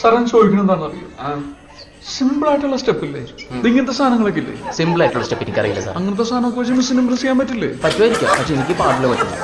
സാറൻ ചോദിക്കണം എന്താണെന്നറിയോ? സിമ്പിൾ ആയിട്ടുള്ള സ്റ്റെപ്പ് ഇല്ലേ, ഇങ്ങനത്തെ സാധനങ്ങളൊക്കെ ഇല്ലേ? സിമ്പിൾ ആയിട്ടുള്ള സ്റ്റെപ്പ് എനിക്കറിയില്ല സാർ. അങ്ങനത്തെ സാധനമൊക്കെ വെച്ച് മിസ്സിന് ഇംപ്രസ് ചെയ്യാൻ പറ്റില്ലേ? പറ്റുമായിരിക്കാം, പക്ഷെ എനിക്ക് പാടില്ല പറ്റില്ല.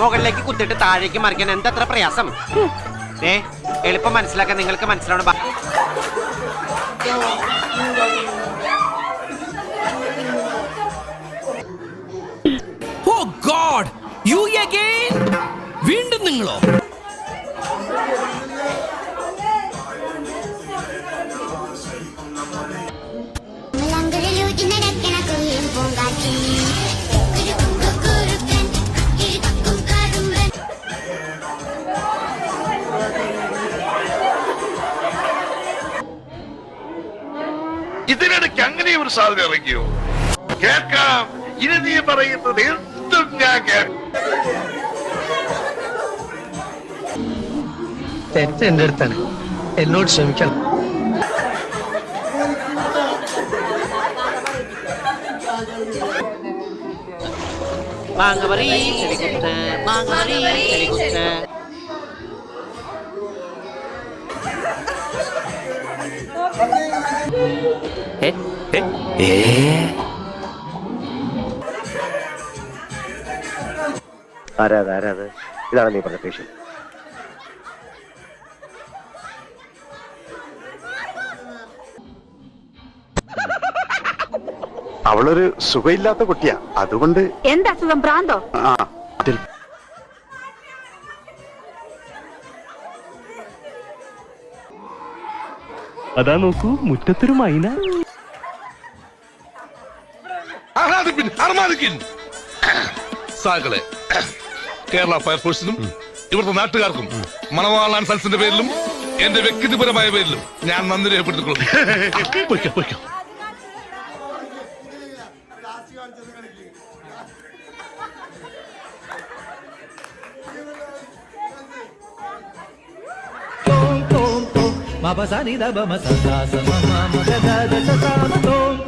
മുകളിലേക്ക് കുത്തിട്ട് താഴേക്ക് മറിക്കാൻ എന്തത്ര പ്രയാസം? എളുപ്പം മനസ്സിലാക്കാൻ നിങ്ങൾക്ക് മനസ്സിലാവണം. ഓ ഗോഡ്, യു അഗൈൻ? വീണ്ടും നിങ്ങളോ? ഇതിനിടയ്ക്ക് അങ്ങനെ ഒരു സാധ്യത ഇറങ്ങിയോ? കേൾക്കാം, ഇനി നീ പറയുന്നത് എന്തും ഞാൻ കേൾക്കാം. തെറ്റ് എന്റെ അടുത്താണ്, എന്നോട് ക്ഷമിക്കണം. മാങ്ങവറി ചെടികുത്ത്, മാങ്ങവറി ചെടികുത്ത്. ആരാത്? ഇതാണ് നീ പറഞ്ഞ പേഷ്യൻ. അവളൊരു സുഖമില്ലാത്ത കുട്ടിയാ, അതുകൊണ്ട്. എന്താ അസുഖം? ഭ്രാന്തോ? അതാ നോക്കൂ, മുറ്റത്തൊരു മൈന. സാകളെ, കേരള ഫയർഫോഴ്സിനും ഇവിടുത്തെ നാട്ടുകാർക്കും മണവാളാൻ സൽസിന്റെ പേരിലും എന്റെ വ്യക്തിപരമായ പേരിലും ഞാൻ നന്ദി രേഖപ്പെടുത്തിക്കൊള്ളുന്നു. Mabasa ni da ba masasa sa mama, mada da da sa sa ma